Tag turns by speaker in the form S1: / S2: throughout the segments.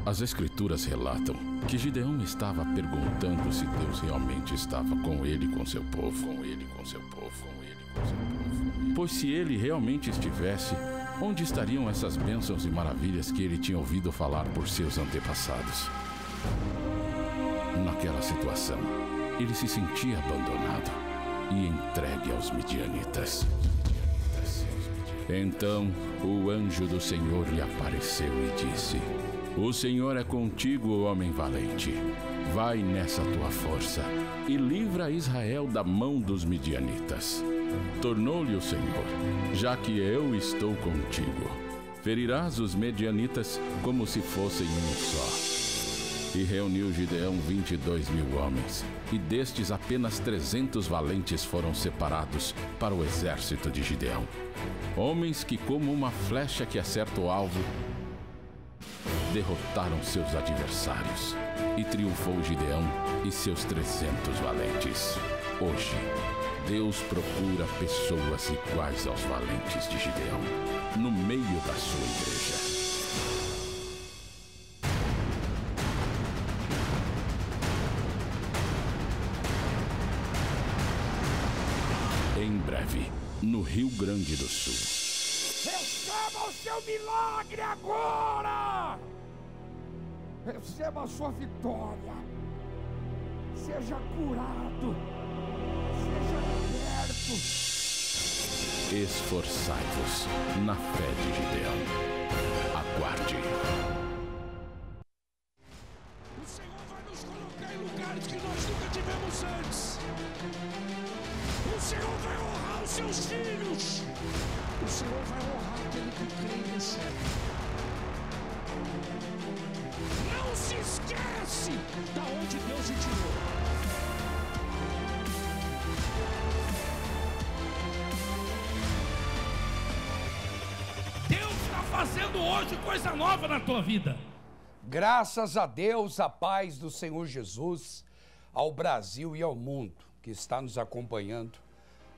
S1: As Escrituras relatam que Gideão estava perguntando se Deus realmente estava com ele e com seu povo. Pois se ele realmente estivesse, onde estariam essas bênçãos e maravilhas que ele tinha ouvido falar por seus antepassados? Naquela situação, ele se sentia abandonado e entregue aos midianitas. Então, o anjo do Senhor lhe apareceu e disse: O Senhor é contigo, homem valente. Vai nessa tua força e livra Israel da mão dos midianitas. Tornou-lhe o Senhor: Já que eu estou contigo, ferirás os midianitas como se fossem um só. E reuniu Gideão 22.000 homens, e destes apenas 300 valentes foram separados para o exército de Gideão. Homens que, como uma flecha que acerta o alvo, derrotaram seus adversários, e triunfou Gideão e seus 300 valentes. Hoje, Deus procura pessoas iguais aos valentes de Gideão, no meio da sua igreja. Em breve, no Rio Grande do Sul.
S2: Receba o seu milagre agora! Receba a sua vitória. Seja curado. Seja liberto.
S1: Esforçai-vos na fé de Gideão. Aguarde.
S3: O Senhor vai nos colocar em lugares que nós nunca tivemos antes. O Senhor vai honrar os seus filhos. O Senhor vai honrar aquele que crê e recebe. Não se esquece da onde Deus te tirou. Deus está fazendo hoje coisa nova na tua vida.
S2: Graças a Deus, a paz do Senhor Jesus, ao Brasil e ao mundo que está nos acompanhando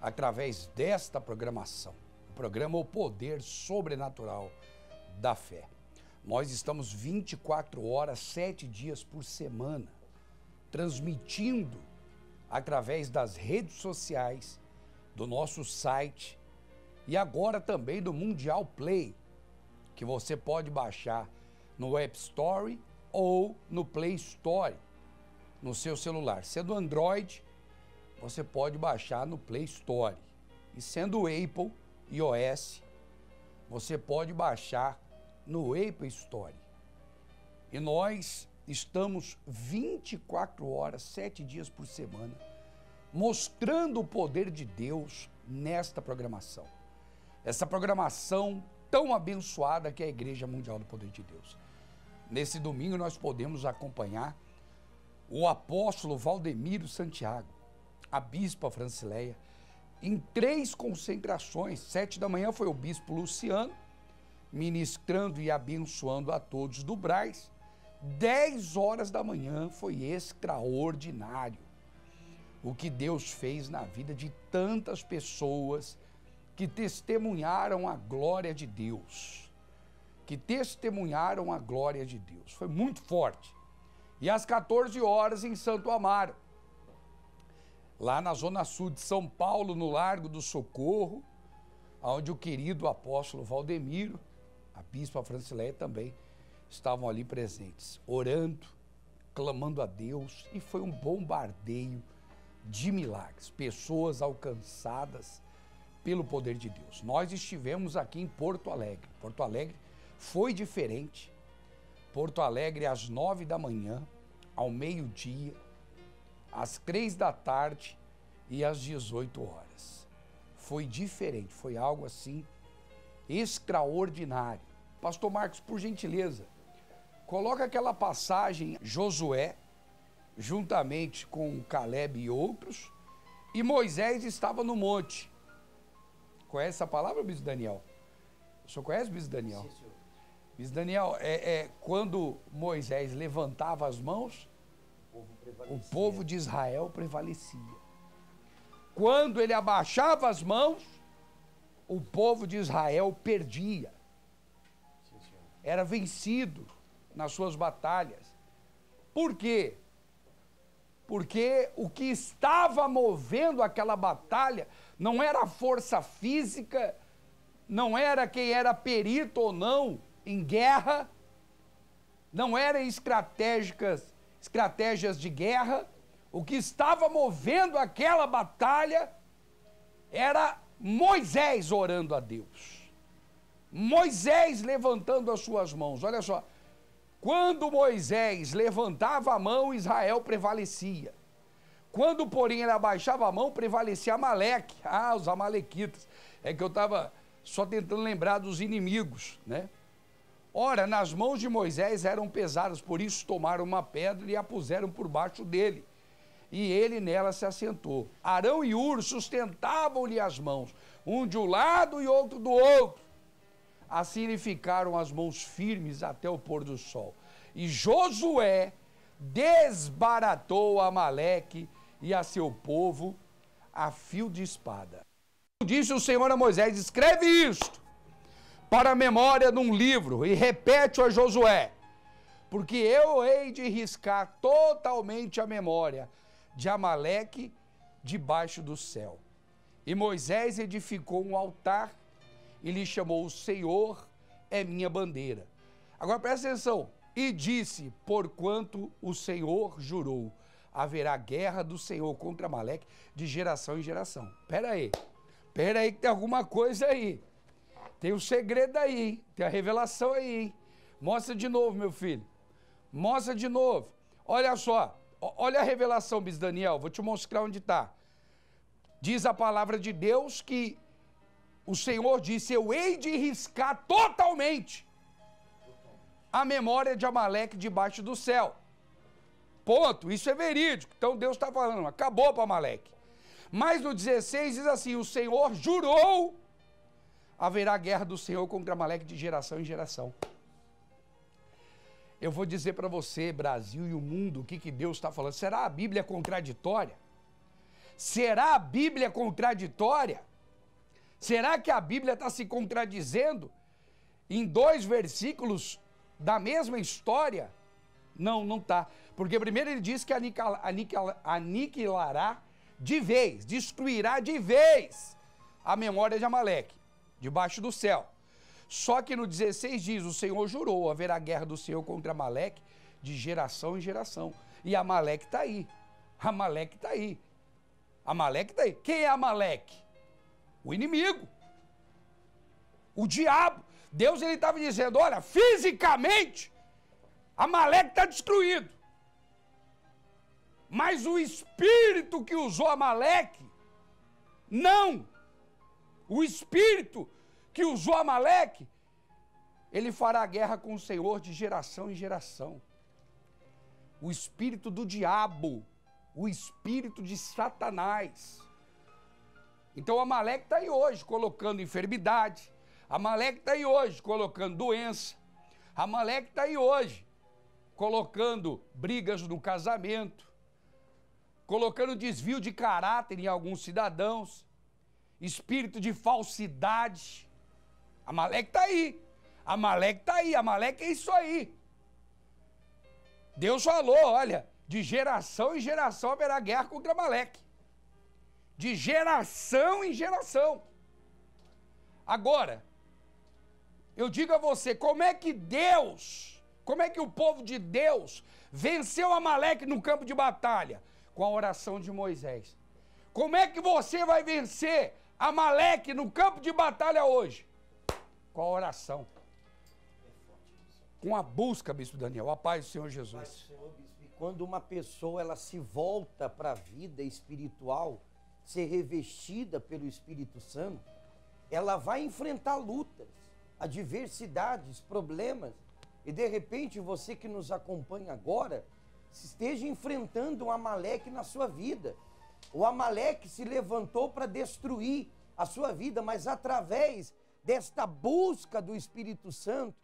S2: através desta programação, o programa O Poder Sobrenatural da Fé. Nós estamos 24 horas, 7 dias por semana, transmitindo através das redes sociais, do nosso site e agora também do Mundial Play, que você pode baixar no App Store ou no Play Store, no seu celular. Sendo Android, você pode baixar no Play Store. E sendo Apple e iOS, você pode baixar no Apple Store. E nós estamos 24 horas, 7 dias por semana, mostrando o poder de Deus nesta programação. Essa programação tão abençoada que é a Igreja Mundial do Poder de Deus. Nesse domingo nós podemos acompanhar o apóstolo Valdemiro Santiago, a bispa Francileia, em 3 concentrações. 7 da manhã foi o bispo Luciano, ministrando e abençoando a todos do Brás. 10 horas da manhã foi extraordinário o que Deus fez na vida de tantas pessoas que testemunharam a glória de Deus. Foi muito forte. E às 14 horas em Santo Amaro, lá na zona sul de São Paulo, no Largo do Socorro, onde o querido apóstolo Valdemiro, a bispa Francileia também, estavam ali presentes, orando, clamando a Deus, e foi um bombardeio de milagres, pessoas alcançadas pelo poder de Deus. Nós estivemos aqui em Porto Alegre. Porto Alegre foi diferente. Porto Alegre às 9 da manhã, ao meio-dia, às 3 da tarde e às 18 horas. Foi diferente, foi algo assim extraordinário. Pastor Marcos, por gentileza, coloca aquela passagem Josué, juntamente com Caleb e outros, e Moisés estava no monte. Conhece essa palavra, Bispo Daniel? O senhor conhece, Bispo Daniel?
S4: Sim, senhor.
S2: Bispo Daniel, quando Moisés levantava as mãos, o povo de Israel prevalecia. Quando ele abaixava as mãos, o povo de Israel perdia.
S4: Sim, senhor.
S2: Era vencido nas suas batalhas. Por quê? Porque o que estava movendo aquela batalha não era a força física, não era quem era perito ou não em guerra, não eram estratégias de guerra. O que estava movendo aquela batalha era Moisés orando a Deus. Moisés levantando as suas mãos. Olha só, quando Moisés levantava a mão, Israel prevalecia. Quando, porém, ele abaixava a mão, prevalecia Amaleque. Ah, os amalequitas. É que eu estava só tentando lembrar dos inimigos, né? Ora, nas mãos de Moisés eram pesadas, por isso tomaram uma pedra e a puseram por baixo dele. E ele nela se assentou. Arão e Hur sustentavam-lhe as mãos, um de um lado e outro do outro. Assim lhe ficaram as mãos firmes até o pôr do sol. E Josué desbaratou Amaleque e a seu povo a fio de espada. Disse o Senhor a Moisés: escreve isto para a memória num livro e repete-o a Josué, porque eu hei de riscar totalmente a memória de Amaleque debaixo do céu. E Moisés edificou um altar e lhe chamou: o Senhor é minha bandeira. Agora presta atenção. E disse: porquanto o Senhor jurou, haverá guerra do Senhor contra Amaleque de geração em geração. Pera aí que tem alguma coisa aí. Tem um segredo aí, hein? Tem a revelação aí, hein? Mostra de novo, meu filho. Mostra de novo. Olha só, olha a revelação, Bispo Daniel, vou te mostrar onde está. Diz a palavra de Deus que o Senhor disse: eu hei de riscar totalmente a memória de Amaleque debaixo do céu. Ponto, isso é verídico. Então Deus está falando, acabou para Amaleque. Mas no 16 diz assim: o Senhor jurou, haverá guerra do Senhor contra Amaleque de geração em geração. Eu vou dizer para você, Brasil e o mundo, o que Deus está falando. Será a Bíblia contraditória? Será a Bíblia contraditória? Será que a Bíblia está se contradizendo em 2 versículos da mesma história? Não, não está. Porque primeiro ele diz que aniquilará de vez, destruirá de vez a memória de Amaleque, debaixo do céu. Só que no 16 diz: o Senhor jurou, haverá guerra do Senhor contra Amaleque de geração em geração. E Amaleque está aí. Amaleque está aí. Amaleque está aí. Quem é Amaleque? O inimigo. O diabo. Deus ele estava dizendo: olha, fisicamente Amaleque está destruído. Mas o espírito que usou Amaleque, não. O espírito que usou Amaleque, ele fará guerra com o Senhor de geração em geração. O espírito do diabo, o espírito de Satanás. Então Amaleque está aí hoje colocando enfermidade, Amaleque está aí hoje colocando doença, Amaleque está aí hoje colocando brigas no casamento, colocando desvio de caráter em alguns cidadãos, espírito de falsidade. Amaleque está aí, Amaleque está aí, Amaleque é isso aí. Deus falou, olha, de geração em geração haverá guerra contra Amaleque. De geração em geração. Agora, eu digo a você, como é que o povo de Deus venceu Amaleque no campo de batalha? Com a oração de Moisés. Como é que você vai vencer Amaleque no campo de batalha hoje? Com a oração. Com a busca, Bispo Daniel. A paz do Senhor Jesus.
S4: Paz do Senhor, Bispo. E quando uma pessoa ela se volta para a vida espiritual, ser revestida pelo Espírito Santo, ela vai enfrentar lutas, adversidades, problemas. E de repente você que nos acompanha agora, esteja enfrentando um Amaleque na sua vida. O Amaleque se levantou para destruir a sua vida, mas através desta busca do Espírito Santo,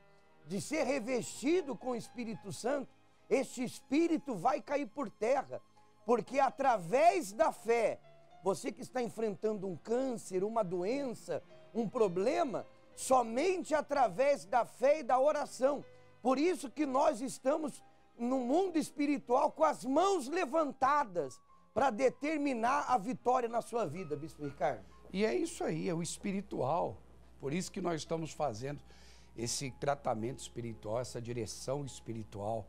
S4: de ser revestido com o Espírito Santo, este Espírito vai cair por terra, porque através da fé, você que está enfrentando um câncer, uma doença, um problema, somente através da fé e da oração, Por isso que nós estamos no mundo espiritual com as mãos levantadas para determinar a vitória na sua vida, Bispo Ricardo.
S2: E é isso aí, é o espiritual. Por isso que nós estamos fazendo esse tratamento espiritual, essa direção espiritual,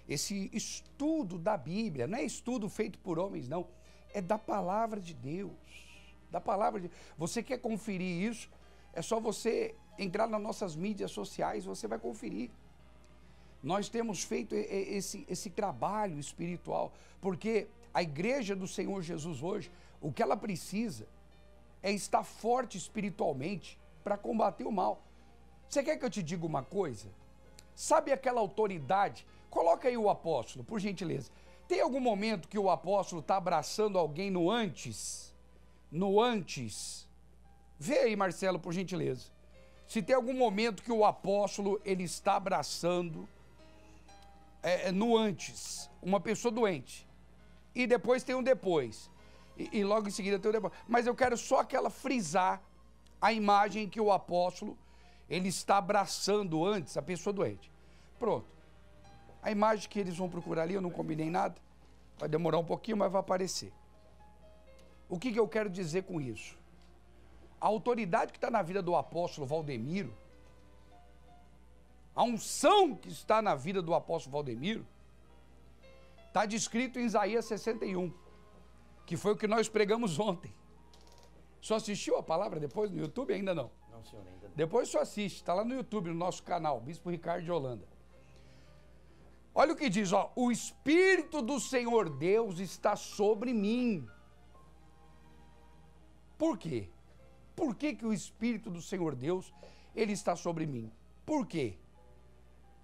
S2: esse estudo da Bíblia. Não é estudo feito por homens, não. É da palavra de Deus. Da palavra de Deus. Você quer conferir isso? É só você entrar nas nossas mídias sociais, você vai conferir. Nós temos feito esse trabalho espiritual, porque a igreja do Senhor Jesus hoje, o que ela precisa é estar forte espiritualmente para combater o mal. Você quer que eu te diga uma coisa? Sabe aquela autoridade? Coloca aí o apóstolo, por gentileza. Tem algum momento que o apóstolo está abraçando alguém no antes? No antes. Vê aí, Marcelo, por gentileza. Se tem algum momento que o apóstolo ele está abraçando no antes, uma pessoa doente. E depois tem um depois. E logo em seguida tem um depois. Mas eu quero só frisar a imagem que o apóstolo ele está abraçando antes a pessoa doente. Pronto. A imagem que eles vão procurar ali, eu não combinei nada. Vai demorar um pouquinho, mas vai aparecer. O que eu quero dizer com isso? A autoridade que está na vida do apóstolo Valdemiro, a unção que está na vida do apóstolo Valdemiro, está descrito em Isaías 61, que foi o que nós pregamos ontem. Só assistiu a palavra depois no YouTube? Ainda não.
S4: Não, senhor, ainda não.
S2: Depois só assiste, está lá no YouTube, no nosso canal, Bispo Ricardo de Holanda. Olha o que diz, ó, o Espírito do Senhor Deus está sobre mim. Por quê? Por que o Espírito do Senhor Deus, ele está sobre mim? Por quê?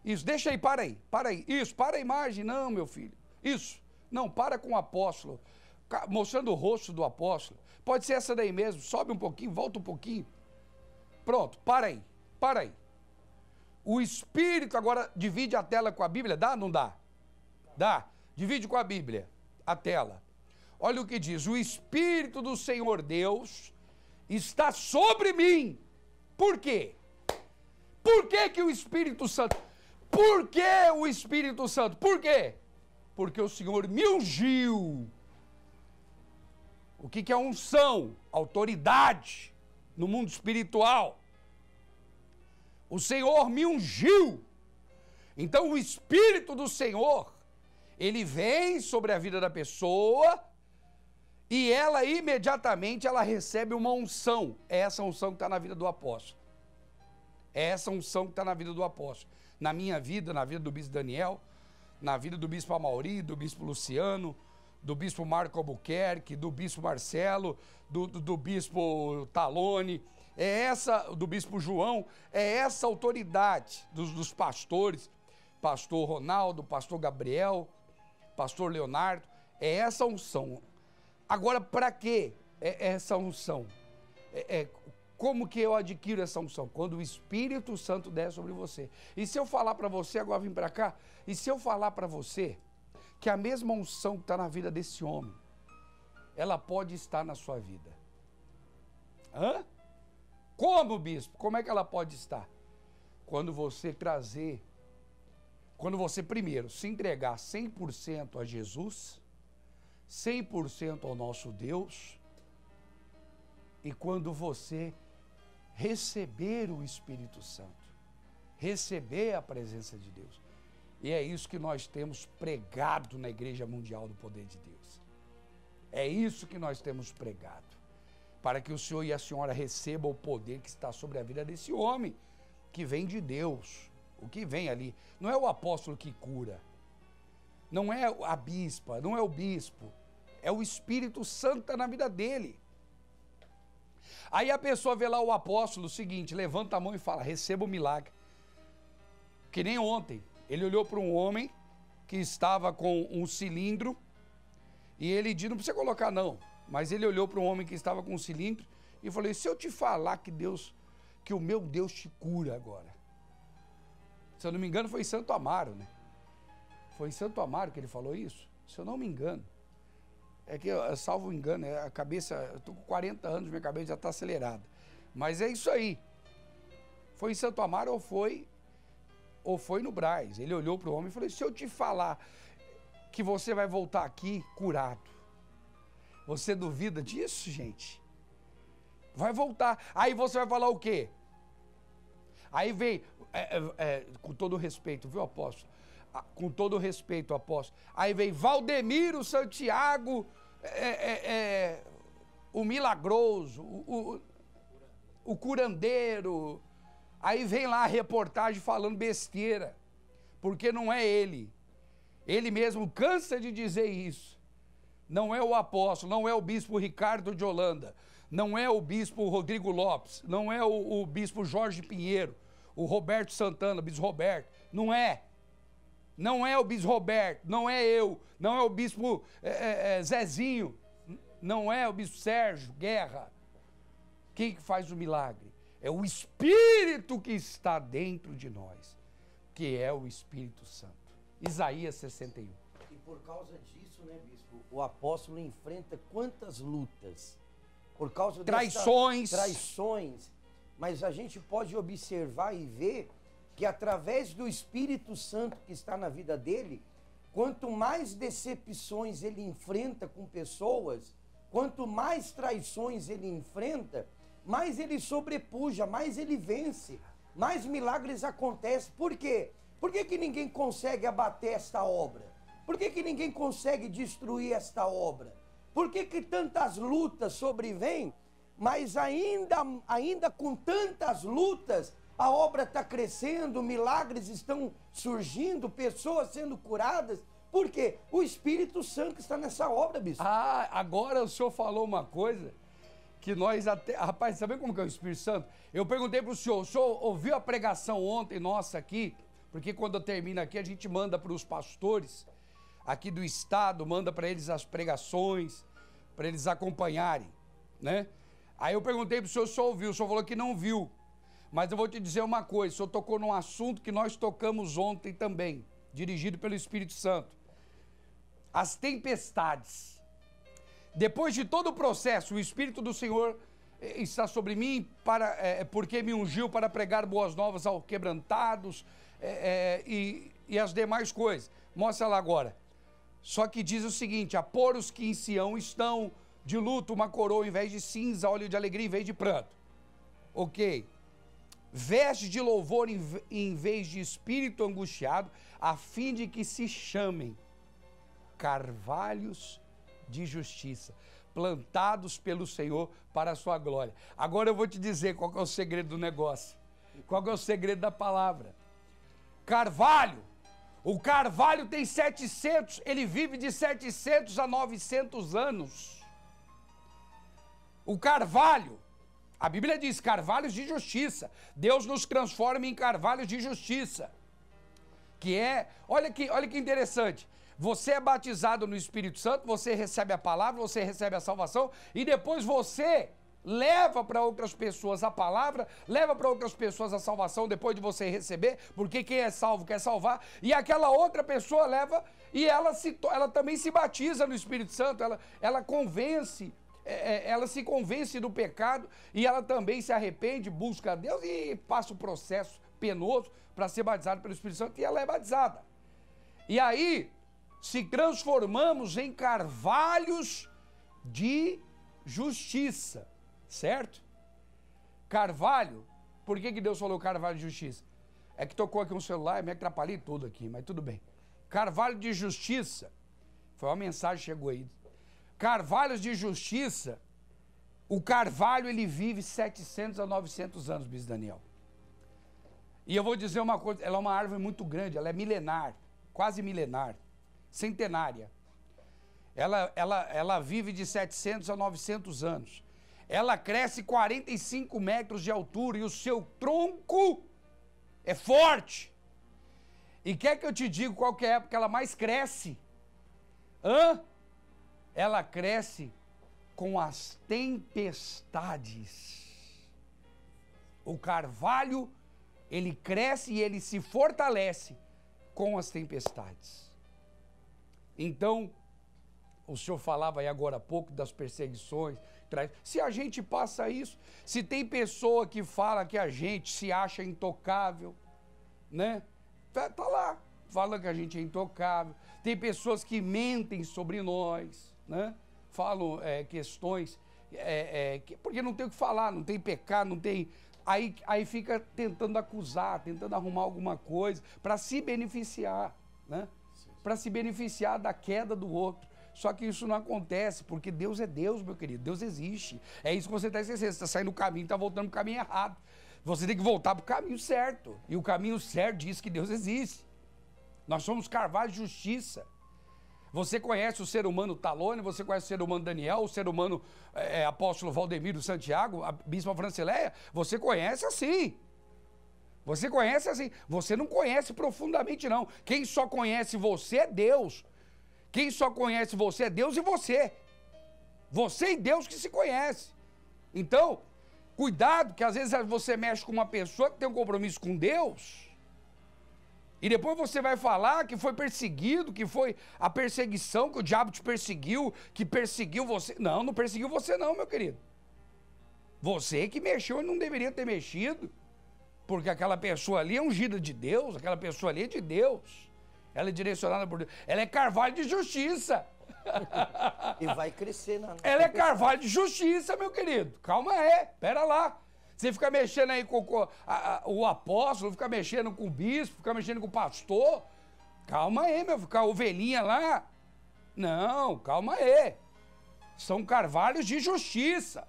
S2: Isso, deixa aí, para aí. Isso, para a imagem, não, meu filho. Isso, não, para com o apóstolo, mostrando o rosto do apóstolo. Pode ser essa daí mesmo, sobe um pouquinho, volta um pouquinho. Pronto, para aí. O Espírito, agora, divide a tela com a Bíblia, dá ou não dá? Dá, divide com a Bíblia, a tela. Olha o que diz, o Espírito do Senhor Deus está sobre mim. Por quê? Por que o Espírito Santo? Por que o Espírito Santo? Por quê? Porque o Senhor me ungiu. O que é unção? Autoridade no mundo espiritual. O Senhor me ungiu. Então o Espírito do Senhor, ele vem sobre a vida da pessoa e ela imediatamente ela recebe uma unção. É essa unção que está na vida do apóstolo. É essa unção que está na vida do apóstolo. Na minha vida, na vida do bispo Daniel, na vida do bispo Amauri, do bispo Luciano, do bispo Marco Albuquerque, do bispo Marcelo, do bispo Talone, do bispo João, é essa autoridade dos pastores, pastor Ronaldo, pastor Gabriel, pastor Leonardo, é essa unção. Agora, para que essa unção? Como que eu adquiro essa unção? Quando o Espírito Santo der sobre você. E se eu falar para você, agora vim para cá, e se eu falar para você que a mesma unção que está na vida desse homem, ela pode estar na sua vida. Hã? Como, bispo? Como é que ela pode estar? Quando você primeiro se entregar 100% a Jesus, 100% ao nosso Deus, e quando você receber o Espírito Santo, receber a presença de Deus. E é isso que nós temos pregado na Igreja Mundial do Poder de Deus. É isso que nós temos pregado. Para que o senhor e a senhora recebam o poder que está sobre a vida desse homem, que vem de Deus. O que vem ali. Não é o apóstolo que cura. Não é a bispa, não é o bispo. É o Espírito Santo na vida dele. Aí a pessoa vê lá o apóstolo, o seguinte, levanta a mão e fala, receba o milagre. Que nem ontem. Ele olhou para um homem que estava com um cilindro e ele disse, não precisa colocar não, mas ele olhou para um homem que estava com um cilindro e falou, e se eu te falar que o meu Deus te cura agora? Se eu não me engano foi em Santo Amaro, né? Foi em Santo Amaro que ele falou isso? Se eu não me engano. É que, salvo engano, a cabeça, eu estou com 40 anos, minha cabeça já está acelerada. Mas é isso aí. Foi em Santo Amaro ou foi no Brás. Ele olhou para o homem e falou, se eu te falar que você vai voltar aqui curado, você duvida disso, gente? Vai voltar. Aí você vai falar o quê? Aí vem, com todo respeito, viu, apóstolo? Com todo respeito, apóstolo. Aí vem Valdemiro Santiago, o milagroso, o curandeiro. Aí vem lá a reportagem falando besteira, porque não é ele. Ele mesmo cansa de dizer isso. Não é o apóstolo, não é o bispo Ricardo de Holanda, não é o bispo Rodrigo Lopes, não é o bispo Jorge Pinheiro, o Roberto Santana, bispo Roberto, não é. Não é o bispo Roberto, não é eu, não é o bispo Zezinho, não é o bispo Sérgio Guerra. Quem que faz o milagre? É o Espírito que está dentro de nós, que é o Espírito Santo. Isaías 61.
S4: E por causa disso, né, bispo, o apóstolo enfrenta quantas lutas? Por causa
S2: traições.
S4: Traições. Mas a gente pode observar e ver que através do Espírito Santo que está na vida dele, quanto mais decepções ele enfrenta com pessoas, quanto mais traições ele enfrenta, mais ele sobrepuja, mais ele vence, mais milagres acontecem. Por quê? Por que ninguém consegue abater esta obra? Por que ninguém consegue destruir esta obra? Por que tantas lutas sobrevêm, mas ainda com tantas lutas, a obra está crescendo, milagres estão surgindo, pessoas sendo curadas? Por quê? O Espírito Santo está nessa obra, bispo.
S2: Ah, agora o senhor falou uma coisa que nós até... Rapaz, sabe como que é o Espírito Santo? Eu perguntei para o senhor ouviu a pregação ontem nossa aqui? Porque quando eu termino aqui, a gente manda para os pastores aqui do estado, manda para eles as pregações, para eles acompanharem, né? Aí eu perguntei para o senhor ouviu, o senhor falou que não viu. Mas eu vou te dizer uma coisa, o senhor tocou num assunto que nós tocamos ontem também, dirigido pelo Espírito Santo. As tempestades. Depois de todo o processo, o Espírito do Senhor está sobre mim porque me ungiu para pregar boas novas aos quebrantados e as demais coisas. Mostra lá agora. Só que diz o seguinte, a pôr os que em Sião estão de luto, uma coroa em vez de cinza, óleo de alegria em vez de pranto. Ok. Veste de louvor em vez de espírito angustiado, a fim de que se chamem carvalhos de justiça, plantados pelo Senhor para a sua glória. Agora eu vou te dizer qual que é o segredo do negócio, qual que é o segredo da palavra. Carvalho, o carvalho tem 700, ele vive de 700 a 900 anos. O carvalho, a Bíblia diz carvalhos de justiça. Deus nos transforma em carvalhos de justiça. Que é, olha que interessante. Você é batizado no Espírito Santo, você recebe a palavra, você recebe a salvação e depois você leva para outras pessoas a palavra, leva para outras pessoas a salvação depois de você receber, porque quem é salvo quer salvar, e aquela outra pessoa leva e ela também se batiza no Espírito Santo, ela convence, ela se convence do pecado e ela também se arrepende, busca a Deus e passa o processo penoso para ser batizado pelo Espírito Santo e ela é batizada. E aí se transformamos em carvalhos de justiça, certo? Carvalho, por que Deus falou carvalho de justiça? É que tocou aqui um celular, me atrapalhei tudo aqui, mas tudo bem. Carvalho de justiça, foi uma mensagem que chegou aí. Carvalhos de justiça, o carvalho ele vive 700 a 900 anos, bispo Daniel. E eu vou dizer uma coisa, ela é uma árvore muito grande, ela é milenar, quase milenar, centenária. Ela vive de 700 a 900 anos. Ela cresce 45 metros de altura e o seu tronco é forte. E quer que eu te diga qual que é a época que ela mais cresce? Ela cresce com as tempestades. O carvalho, ele cresce e ele se fortalece com as tempestades. Então, o senhor falava aí agora há pouco das perseguições, traz. Se a gente passa isso, se tem pessoa que fala que a gente se acha intocável, né? Tá lá, fala que a gente é intocável. Tem pessoas que mentem sobre nós, né? Falam questões, porque não tem o que falar, não tem pecado, não tem... Aí fica tentando acusar, tentando arrumar alguma coisa para se beneficiar, né? Para se beneficiar da queda do outro. Só que isso não acontece, porque Deus é Deus, meu querido. Deus existe. É isso que você está esquecendo. Você está saindo do caminho, está voltando para o caminho errado. Você tem que voltar para o caminho certo. E o caminho certo diz que Deus existe. Nós somos carvalho de justiça. Você conhece o ser humano Talone, você conhece o ser humano Daniel, o ser humano apóstolo Valdemiro Santiago, a bispa Francileia, você conhece assim. Você conhece assim. Você não conhece profundamente, não. Quem só conhece você é Deus. Quem só conhece você é Deus e você. Você e Deus que se conhece. Então, cuidado, que às vezes você mexe com uma pessoa que tem um compromisso com Deus, e depois você vai falar que foi perseguido, que foi a perseguição, que o diabo te perseguiu, que perseguiu você. Não, não perseguiu você não, meu querido. Você que mexeu e não deveria ter mexido, porque aquela pessoa ali é ungida de Deus, aquela pessoa ali é de Deus. Ela é direcionada por Deus. Ela é carvalho de justiça.
S4: E vai crescer na...
S2: Ela é carvalho de justiça, meu querido. Calma aí, pera lá. Você fica mexendo aí com o apóstolo, fica mexendo com o bispo, fica mexendo com o pastor. Calma aí, meu, ficar ovelhinha lá. Não, calma aí. São carvalhos de justiça.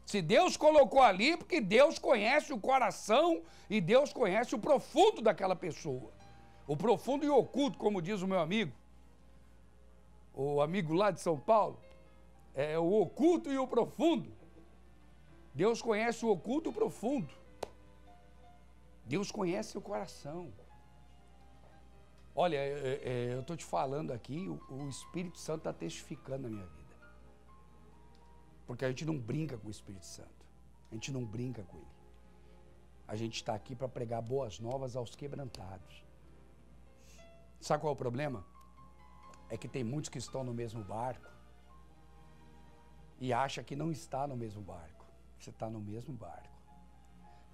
S2: Se Deus colocou ali, porque Deus conhece o coração e Deus conhece o profundo daquela pessoa. O profundo e o oculto, como diz o meu amigo. O amigo lá de São Paulo. É o oculto e o profundo. Deus conhece o oculto e o profundo. Deus conhece o coração. Olha, eu estou te falando aqui, o Espírito Santo está testificando na minha vida. Porque a gente não brinca com o Espírito Santo. A gente não brinca com ele. A gente está aqui para pregar boas novas aos quebrantados. Sabe qual é o problema? É que tem muitos que estão no mesmo barco e acham que não está no mesmo barco. Você está no mesmo barco.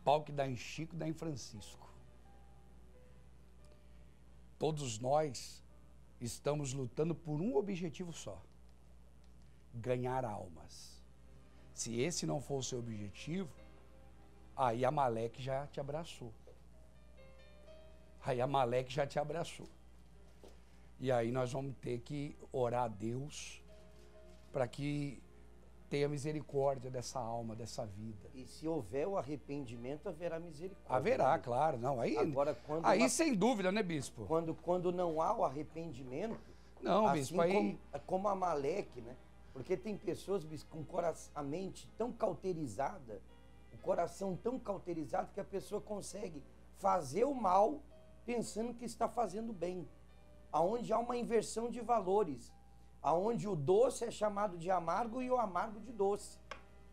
S2: Pau que dá em Chico, dá em Francisco. Todos nós estamos lutando por um objetivo só: ganhar almas. Se esse não for o seu objetivo, aí Amaleque já te abraçou. Aí Amaleque já te abraçou. E aí nós vamos ter que orar a Deus para que tenha misericórdia dessa alma, dessa vida.
S4: E se houver o arrependimento, haverá misericórdia.
S2: Haverá, claro. Não, aí,
S4: agora, quando
S2: aí sem dúvida, né, bispo?
S4: Quando não há o arrependimento,
S2: não,
S4: assim
S2: bispo, aí...
S4: como Amaleque, né? Porque tem pessoas, bispo, com a mente tão cauterizada, o coração tão cauterizado, que a pessoa consegue fazer o mal pensando que está fazendo bem. Aonde há uma inversão de valores, aonde o doce é chamado de amargo e o amargo de doce.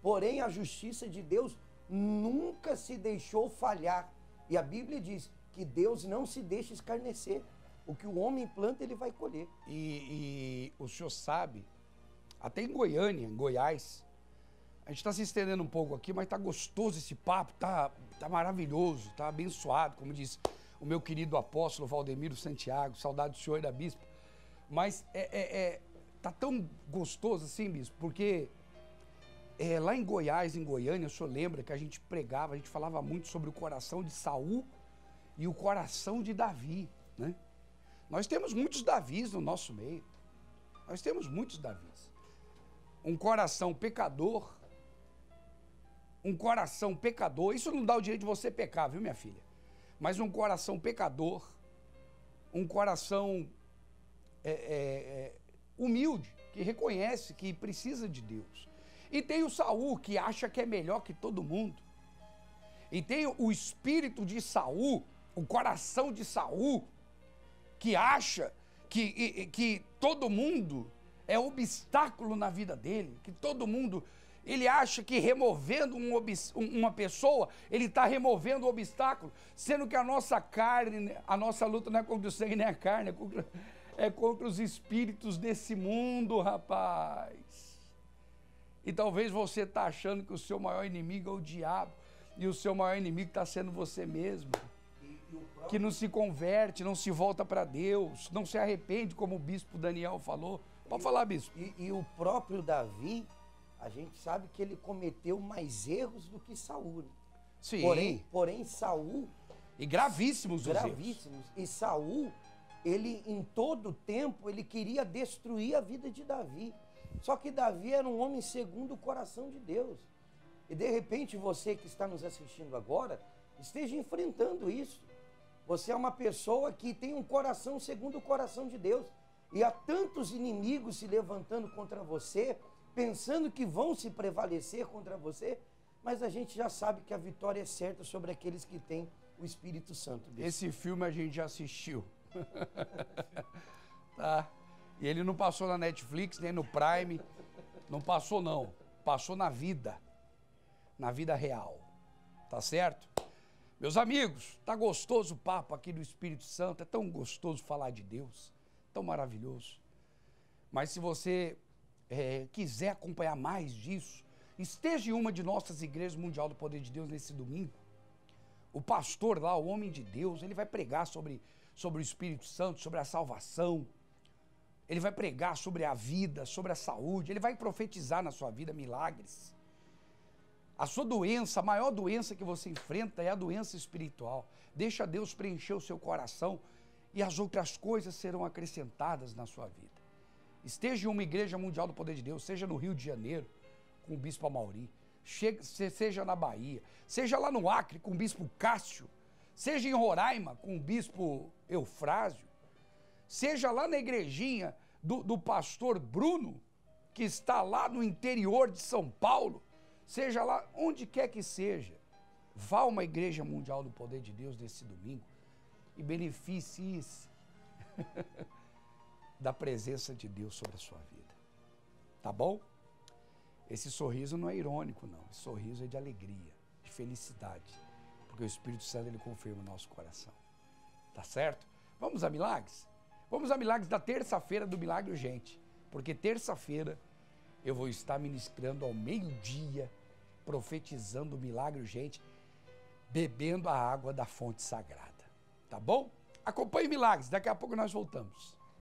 S4: Porém, a justiça de Deus nunca se deixou falhar. E a Bíblia diz que Deus não se deixa escarnecer. O que o homem planta, ele vai colher.
S2: E o senhor sabe, até em Goiânia, em Goiás, a gente está se estendendo um pouco aqui, mas está gostoso esse papo, tá maravilhoso, tá abençoado, como diz o meu querido apóstolo Valdemiro Santiago, saudade do senhor e da bispa. Mas tá tão gostoso assim, bispo, porque lá em Goiás, em Goiânia, o senhor lembra que a gente pregava, a gente falava muito sobre o coração de Saul e o coração de Davi, né? Nós temos muitos Davis no nosso meio. Nós temos muitos Davis. Um coração pecador, isso não dá o direito de você pecar, viu, minha filha? Mas um coração pecador, um coração humilde, que reconhece que precisa de Deus. E tem o Saul, que acha que é melhor que todo mundo. E tem o espírito de Saul, o coração de Saul, que acha que todo mundo é obstáculo na vida dele, que todo mundo... Ele acha que removendo uma pessoa, ele está removendo o obstáculo, sendo que a nossa carne, a nossa luta não é contra o sangue nem a carne, é contra os espíritos desse mundo, rapaz. E talvez você está achando que o seu maior inimigo é o diabo. E o seu maior inimigo está sendo você mesmo. Que não se converte, não se volta para Deus, não se arrepende, como o bispo Daniel falou. Pode falar, bispo.
S4: E o próprio Davi, a gente sabe que ele cometeu mais erros do que Saul.
S2: Sim.
S4: Porém Saul...
S2: E gravíssimos os erros.
S4: Gravíssimos. E Saul, ele em todo tempo, ele queria destruir a vida de Davi. Só que Davi era um homem segundo o coração de Deus. E de repente você que está nos assistindo agora, esteja enfrentando isso. Você é uma pessoa que tem um coração segundo o coração de Deus. E há tantos inimigos se levantando contra você, pensando que vão se prevalecer contra você, mas a gente já sabe que a vitória é certa sobre aqueles que têm o Espírito Santo.
S2: Esse filme a gente já assistiu. Tá? E ele não passou na Netflix, nem no Prime. Não passou, não. Passou na vida. Na vida real. Tá certo? Meus amigos, tá gostoso o papo aqui do Espírito Santo. É tão gostoso falar de Deus. Tão maravilhoso. Mas se você quiser acompanhar mais disso, esteja em uma de nossas igrejas Mundial do Poder de Deus nesse domingo. O pastor lá, o homem de Deus, ele vai pregar sobre o Espírito Santo, sobre a salvação. Ele vai pregar sobre a vida, sobre a saúde. Ele vai profetizar na sua vida milagres. A sua doença, a maior doença que você enfrenta é a doença espiritual. Deixa Deus preencher o seu coração e as outras coisas serão acrescentadas na sua vida. Esteja em uma igreja Mundial do Poder de Deus, seja no Rio de Janeiro, com o Bispo Amauri, seja na Bahia, seja lá no Acre com o Bispo Cássio, seja em Roraima com o Bispo Eufrásio, seja lá na igrejinha do pastor Bruno, que está lá no interior de São Paulo, seja lá onde quer que seja, vá a uma igreja Mundial do Poder de Deus nesse domingo e beneficie-se da presença de Deus sobre a sua vida. Tá bom? Esse sorriso não é irônico, não. Esse sorriso é de alegria, de felicidade, porque o Espírito Santo, ele confirma o nosso coração. Tá certo? Vamos a milagres? Vamos a milagres da terça-feira do Milagre Urgente, porque terça-feira eu vou estar ministrando ao meio-dia, profetizando o milagre urgente, bebendo a água da fonte sagrada. Tá bom? Acompanhe milagres, daqui a pouco nós voltamos.